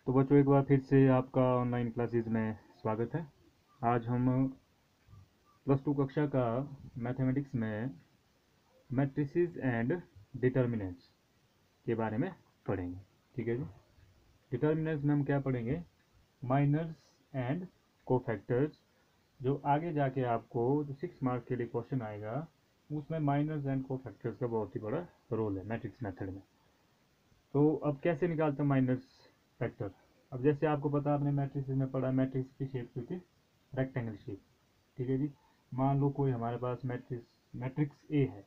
तो बच्चों, एक बार फिर से आपका ऑनलाइन क्लासेस में स्वागत है। आज हम +2 कक्षा का मैथमेटिक्स में मैट्रिसेस एंड डिटर्मिनेंट्स के बारे में पढ़ेंगे। ठीक है जी। डिटर्मिनेंट्स में हम क्या पढ़ेंगे? Minors and cofactors. जो आगे जाके आपको जो 6 मार्क्स के लिए क्वेश्चन आएगा, उसमें माइनर्स एंड कोफैक्टर्स का बहुत ही बड़ा रोल है मैट्रिक्स मेथड में। तो अब कैसे निकालते हैं माइनस फैक्टर? अब जैसे आपको पता, आपने मैट्रिक्स में पढ़ा, मैट्रिक्स की शेप होती है रेक्टेंगल शेप। ठीक है जी। मान लो कोई हमारे पास मैट्रिक्स ए है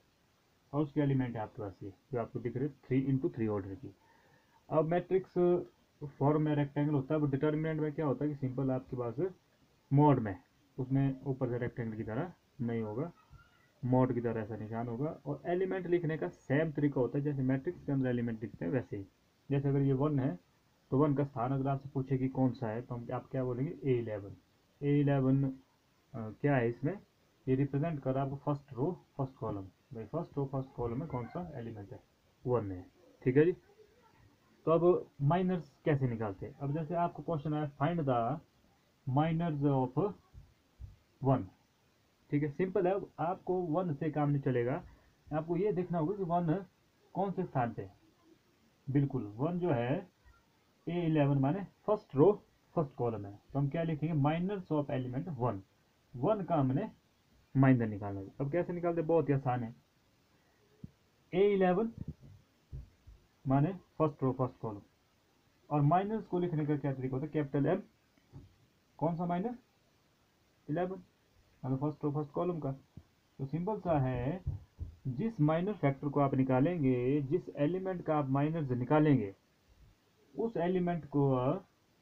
और उसके एलिमेंट है आपके पास ये जो आपको दिख रहे 3 × 3 ऑर्डर की। अब मैट्रिक्स फॉर्म में रेक्टेंगल होता है, बट डिटर्मिनेंट में क्या होता है कि सिंपल आपके पास मोड में, उसमें ऊपर से रेक्टेंगल की तरह नहीं होगा, मोड की तरह ऐसा निशान होगा। और एलिमेंट लिखने का सेम तरीका होता है, जैसे मैट्रिक्स के अंदर एलिमेंट लिखते हैं वैसे ही। जैसे अगर ये 1 है तो 1 का स्थान अगर आपसे पूछे कि कौन सा है, तो हम आप क्या बोलेंगे? A11 क्या है इसमें? ये रिप्रेजेंट कर रहा है आपको फर्स्ट रो फर्स्ट कॉलम। भाई फर्स्ट रो फर्स्ट कॉलम में कौन सा एलिमेंट है? 1 है। ठीक है जी। तो अब माइनर्स कैसे निकालते हैं? अब जैसे आपको क्वेश्चन आया, फाइंड द माइनर्स ऑफ 1। ठीक है, सिंपल है। अब आपको 1 से काम नहीं चलेगा, आपको ये देखना होगा कि 1 कौन से स्थान पे है। बिल्कुल 1 जो है A11 माने फर्स्ट रो फर्स्ट कॉलम है, तो हम क्या लिखेंगे? Minors of element 1। 1 का हमने माइनर निकालना है। अब कैसे निकालते? बहुत ही आसान है। A11 माने फर्स्ट रो फर्स्ट कॉलम, और माइनर्स को लिखने का क्या तरीका होता है? Capital M। कौन सा माइनर? 11, मतलब फर्स्ट रो फर्स्ट कॉलम का। तो सिंपल सा है, जिस माइनर फैक्टर को आप निकालेंगे, जिस एलिमेंट का आप माइनर्स निकालेंगे, उस एलिमेंट को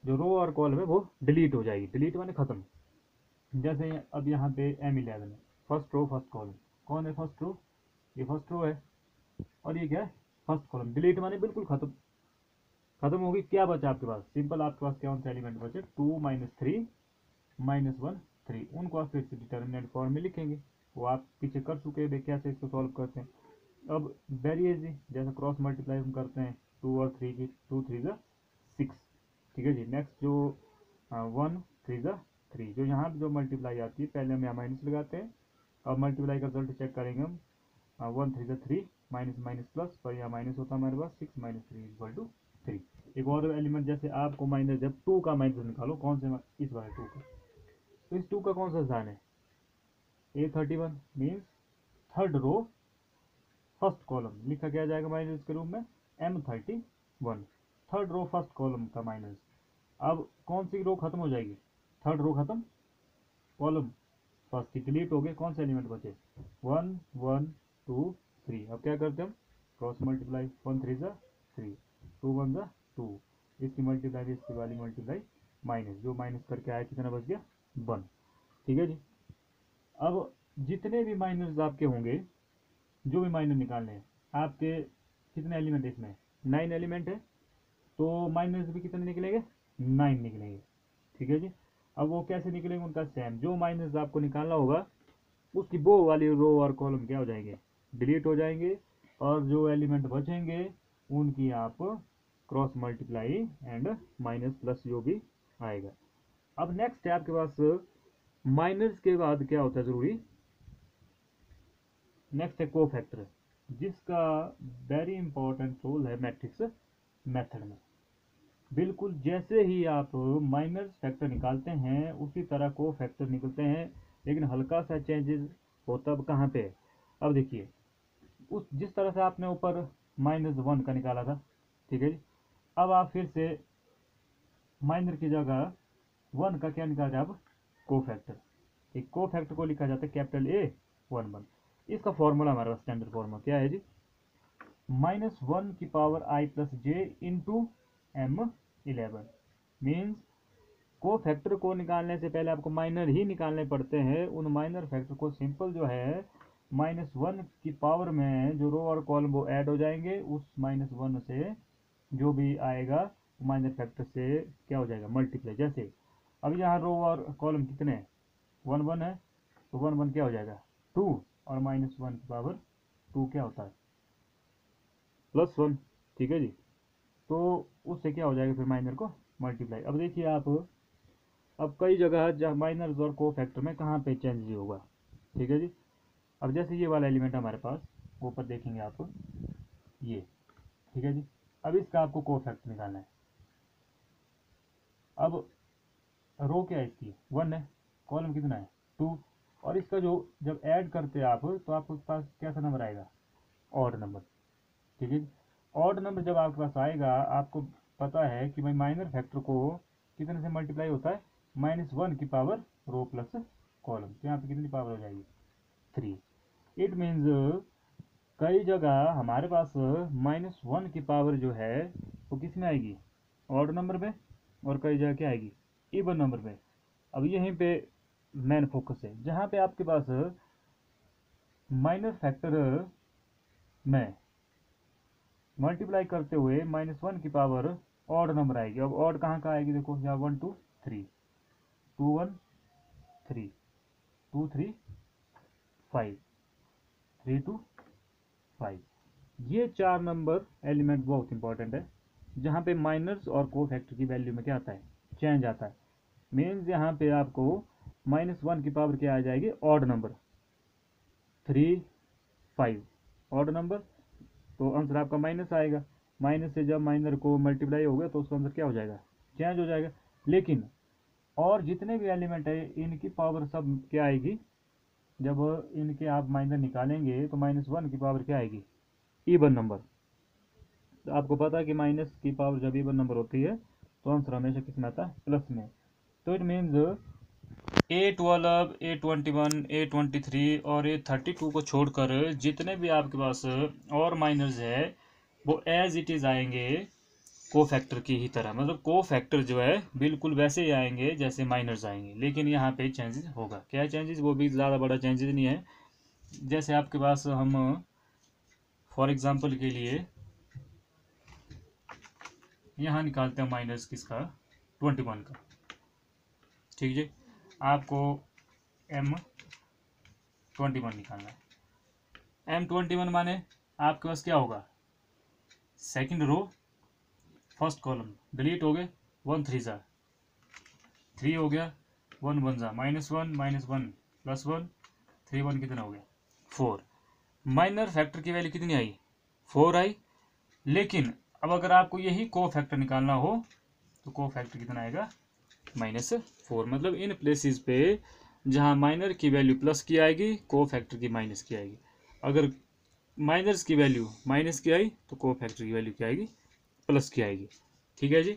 जो रो और कॉलम है वो डिलीट हो जाएगी। डिलीट माने खत्म। जैसे अब यहाँ पे M11 है, फर्स्ट रो फर्स्ट कॉलम। कौन है फर्स्ट रो? ये फर्स्ट रो है, और ये क्या है? First column. डिलीट माने बिल्कुल खत्म। खत्म होगी। क्या बचा आपके पास? सिंपल आपके पास कौन सा एलिमेंट बचे? 2 - 3 - 1 3। उनको आप फिर से डिटर्मिनेंट फॉर्म में लिखेंगे। वो आप पीछे कर चुके हैं, कैसे इसको सॉल्व करते हैं। अब वेरी इजी, जैसे क्रॉस मल्टीप्लाई हम करते हैं 2 और 3 की, 2 3 ज़ा 6। ठीक है जी। नेक्स्ट जो 1 3 ज़ा 3, जो यहाँ जो मल्टीप्लाई आती है, पहले हम यहाँ माइनस लगाते हैं। अब मल्टीप्लाई का रिजल्ट चेक करेंगे हम। 1 3 ज़ा 3, माइनस माइनस प्लस, पर यहाँ माइनस होता है हमारे पास। 6 - 3 = 3। एक और एलिमेंट, जैसे आपको माइनस, जब 2 का माइनस निकालो, कौन से? इस बार 2 का। तो इस 2 का कौन सा स्थान है? A31 means third row first column. लिखा क्या जाएगा माइनस के रूप में? M31, third row first column का माइनस। अब कौन सी रो खत्म हो जाएगी? थर्ड रो खत्म, कॉलम फर्स्ट की डिलीट हो गए। कौन से एलिमेंट बचे? 1 1 2 3। अब क्या करते हैं हम? Cross multiply. 1 3 ज़ा 3, 2 1 ज़ा 2। इसकी मल्टीप्लाई इसकी वाली मल्टीप्लाई, माइनस, जो माइनस करके आया कितना बच गया? 1। ठीक है जी। अब जितने भी माइनर्स आपके होंगे, जो भी माइनर निकालने हैं आपके, कितने एलिमेंट है इसमें? 9 एलिमेंट है, तो माइनर्स भी कितने निकलेंगे? 9 निकलेंगे। ठीक है जी। अब वो कैसे निकलेंगे? उनका सेम, जो माइनस आपको निकालना होगा उसकी वो वाली रो और कॉलम क्या हो जाएंगे? डिलीट हो जाएंगे। और जो एलिमेंट बचेंगे उनकी आप cross multiply and minus plus जो भी आएगा। अब नेक्स्ट है आपके पास, माइनस के बाद क्या होता है जरूरी? नेक्स्ट है कोफैक्टर, जिसका वेरी इंपॉर्टेंट रोल है मैट्रिक्स मेथड में। बिल्कुल जैसे ही आप माइनर फैक्टर निकालते हैं, उसी तरह को फैक्टर निकलते हैं, लेकिन हल्का सा चेंजेस होता अब कहाँ पे? अब देखिए, उस जिस तरह से आपने ऊपर -1 का निकाला था, ठीक है जी, अब आप फिर से माइनर की जगह 1 का क्या निकाल रहे हैं? अब को फैक्टर। एक को फैक्टर को लिखा जाता है कैपिटल A11। इसका फॉर्मूला हमारे पास स्टैंडर्ड फॉर्मूला क्या है जी? -1 की power I + j into M11 means को फैक्टर को निकालने से पहले आपको माइनर ही निकालने पड़ते हैं। उन माइनर फैक्टर को सिंपल जो है, -1 की पावर में जो रो और कॉलम वो ऐड हो जाएंगे, उस -1 से जो भी आएगा माइनर फैक्टर से क्या हो जाएगा? मल्टीप्लाई। जैसे अब यहाँ रो और कॉलम कितने हैं? 1 1 है, तो 1 1 क्या हो जाएगा? 2, और -1 की पावर 2 क्या होता है? +1। ठीक है जी। तो उससे क्या हो जाएगा फिर माइनर को मल्टीप्लाई। अब देखिए आप, अब कई जगह जहाँ माइनर्स और को फैक्टर में कहाँ पे चेंज होगा, ठीक है जी। अब जैसे ये वाला एलिमेंट हमारे पास, ऊपर देखेंगे आप ये, ठीक है जी। अब इसका आपको को फैक्टर निकालना है। अब रो क्या है इसकी, 1 है, कॉलम कितना है 2, और इसका जो जब ऐड करते हैं आप तो आपके पास कैसा नंबर आएगा, ऑड नंबर, ठीक है। ऑड नंबर जब आपके पास आएगा, आपको पता है कि भाई माइनर फैक्टर को कितने से मल्टीप्लाई होता है, -1 की पावर रो प्लस कॉलम, तो यहाँ पे कितनी पावर हो जाएगी 3। इट मीन्स कई जगह हमारे पास -1 की पावर जो है वो किस में आएगी, ऑड नंबर में, और कई जगह क्या आएगी, इवन नंबर में। अब यहीं पे मेन फोकस है, जहाँ पे आपके पास माइनर फैक्टर में मल्टीप्लाई करते हुए -1 की पावर ऑड नंबर आएगी। अब ऑड कहाँ कहाँ आएगी, देखो यहाँ 1 2 3, 2 1 3, 2 3 5, 3 2 5। ये 4 नंबर एलिमेंट बहुत इंपॉर्टेंट है, जहाँ पे माइनर्स और को फैक्टर की वैल्यू में क्या आता है, चेंज आता है। मीन्स यहाँ पे आपको -1 की पावर क्या आ जाएगी, ऑड नंबर 3 5, ऑड नंबर, तो आंसर आपका माइनस आएगा। माइनस से जब माइनर को मल्टीप्लाई होगा तो उसका आंसर क्या हो जाएगा, चेंज हो जाएगा। लेकिन और जितने भी एलिमेंट है इनकी पावर सब क्या आएगी, जब इनके आप माइनर निकालेंगे तो -1 की पावर क्या आएगी, इवन नंबर। तो आपको पता है कि माइनस की पावर जब इवन नंबर होती है तो आंसर हमेशा किस में आता है, प्लस में। तो it means A12, A21, A23 और A32 को छोड़कर जितने भी आपके पास और माइनर्स है वो एज इट इज़ आएंगे को फैक्टर की ही तरह, मतलब को फैक्टर जो है बिल्कुल वैसे ही आएंगे जैसे माइनर्स आएंगे, लेकिन यहाँ पे चेंजेस होगा। क्या चेंजेस, वो भी ज़्यादा बड़ा चेंजेस नहीं है। जैसे आपके पास हम फॉर एग्जांपल के लिए यहाँ निकालते हैं माइनस किसका, 21 का, ठीक है। आपको M21 निकालना है। M21 माने आपके पास क्या होगा, second row first column delete हो गए, 1 3 ज़ा 3 हो गया, 1 1 ज़ा -1 -1 +1 3 1 कितना हो गया 4। माइनर फैक्टर की वैल्यू कितनी आई, 4 आई। लेकिन अब अगर आपको यही को फैक्टर निकालना हो तो को फैक्टर कितना आएगा, -4। मतलब इन प्लेसेस पे जहाँ माइनर की वैल्यू प्लस की आएगी को फैक्टर की माइनस की आएगी। अगर माइनर्स की वैल्यू माइनस की आई तो को फैक्टर की वैल्यू क्या आएगी, प्लस की आएगी, ठीक है जी।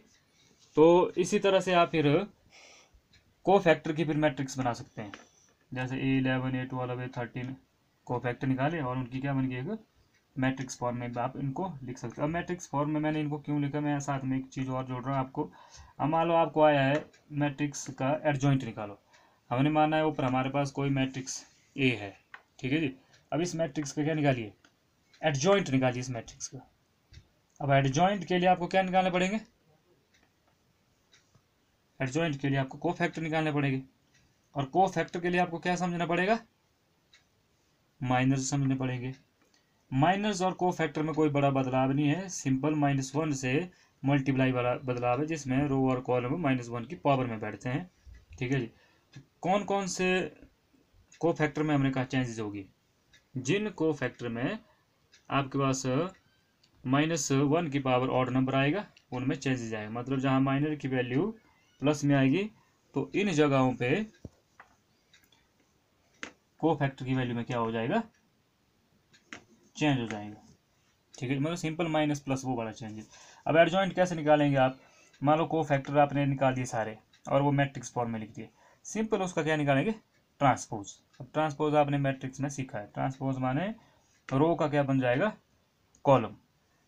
तो इसी तरह से आप फिर को फैक्टर की फिर मैट्रिक्स बना सकते हैं। जैसे A11 A12 A13 को फैक्टर निकाले और उनकी क्या बन गई, एक मैट्रिक्स फॉर्म में आप इनको लिख सकते हो। अब मैट्रिक्स फॉर्म में मैंने इनको क्यों लिखा, मैं साथ में एक चीज़ और जोड़ रहा हूँ आपको। अब मान लो आपको आया है मैट्रिक्स का एडजॉइंट निकालो, हमने माना है ऊपर हमारे पास कोई मैट्रिक्स ए है, ठीक है जी। अब इस मैट्रिक्स का क्या निकालिए, एडजॉइंट निकालिए इस मैट्रिक्स का। अब एडजॉइंट के लिए आपको क्या निकालने पड़ेंगे, एडजॉइंट के लिए आपको को फैक्टर निकालने पड़ेंगे, और को फैक्टर के लिए आपको क्या समझना पड़ेगा, माइनस समझने पड़ेंगे। माइनस और को फैक्टर में कोई बड़ा बदलाव नहीं है, सिंपल -1 से मल्टीप्लाई वाला बदलाव है, जिसमें रो और कॉलम -1 की पावर में बैठते हैं, ठीक है जी। तो कौन कौन से को फैक्टर में हमने कहा चेंजेस होगी, जिन को फैक्टर में आपके पास -1 की पावर ऑड नंबर आएगा उनमें चेंजेस आएगा। मतलब जहाँ माइनर की वैल्यू प्लस में आएगी तो इन जगहों पे को फैक्टर की वैल्यू में क्या हो जाएगा, चेंज हो जाएगा, ठीक है। मतलब सिंपल माइनस प्लस वो वाला चेंजेस। अब एडजॉइंट कैसे निकालेंगे आप, मान लो को फैक्टर आपने निकाल दिए सारे और वो मैट्रिक्स फॉर्म में लिख दिए, सिंपल उसका क्या निकालेंगे, ट्रांसपोज। अब ट्रांसपोज आपने मैट्रिक्स में सीखा है, ट्रांसपोज माने रो का क्या बन जाएगा, कॉलम।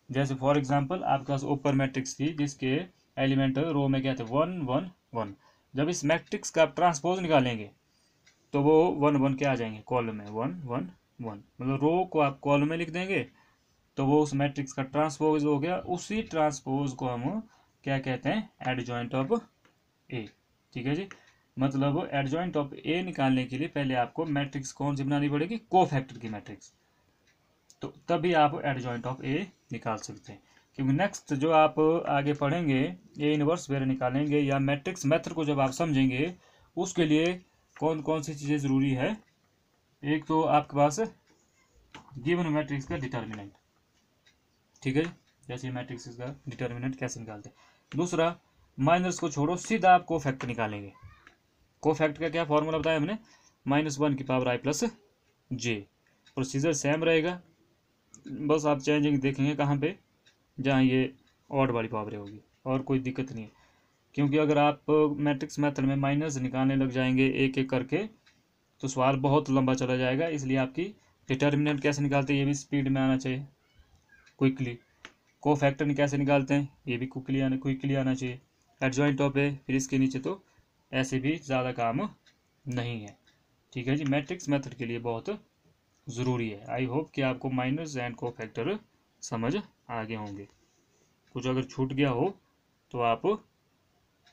जैसे फॉर एग्जांपल आपके पास ऊपर मैट्रिक्स थी जिसके एलिमेंट रो में क्या थे 1 1 1, जब इस मैट्रिक्स का आप ट्रांसपोज निकालेंगे तो वो 1 1 क्या आ जाएंगे, कॉलम में 1 1 1। मतलब रो को आप कॉलम में लिख देंगे तो वो उस मैट्रिक्स का ट्रांसपोज हो गया। उसी ट्रांसपोज को हम क्या कहते हैं, एडजॉइंट ऑफ ए, ठीक है जी। मतलब एडजॉइंट ऑफ ए निकालने के लिए पहले आपको मैट्रिक्स कौन सी बनानी पड़ेगी, को फैक्टर की मैट्रिक्स, तो तभी आप एडजॉइंट ऑफ ए निकाल सकते हैं। क्योंकि नेक्स्ट जो आप आगे पढ़ेंगे ये इनवर्स वेर निकालेंगे या मैट्रिक्स मेथड को जब आप समझेंगे उसके लिए कौन कौन सी चीज़ें ज़रूरी है। एक तो आपके पास गिवन मैट्रिक्स का डिटर्मिनेंट, ठीक है, जैसे मैट्रिक्स का डिटर्मिनेंट कैसे निकालते हैं। दूसरा, माइनस को छोड़ो, सीधा आप कोफैक्ट निकालेंगे। कोफैक्ट का क्या फॉर्मूला बताया हमने, -1 की power i plus j। Procedure same रहेगा, बस आप चेंजिंग देखेंगे कहाँ पे, जहाँ ये ऑड वाली पावर होगी, और कोई दिक्कत नहीं है। क्योंकि अगर आप मैट्रिक्स मेथड में माइनस निकालने लग जाएंगे एक एक करके तो सवाल बहुत लंबा चला जाएगा। इसलिए आपकी डिटर्मिनेंट कैसे निकालते हैं ये भी स्पीड में आना चाहिए, क्विकली। कोफैक्टर कैसे निकालते हैं ये भी क्विकली आना चाहिए। एडजॉइंट टॉप है, फिर इसके नीचे, तो ऐसे भी ज़्यादा काम नहीं है, ठीक है जी। मैट्रिक्स मेथड के लिए बहुत ज़रूरी है। आई होप कि आपको माइनस एंड कोफैक्टर समझ आ गए होंगे। कुछ अगर छूट गया हो तो आप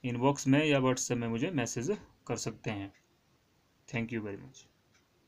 इनबॉक्स में या व्हाट्सएप में मुझे मैसेज कर सकते हैं। Thank you very much.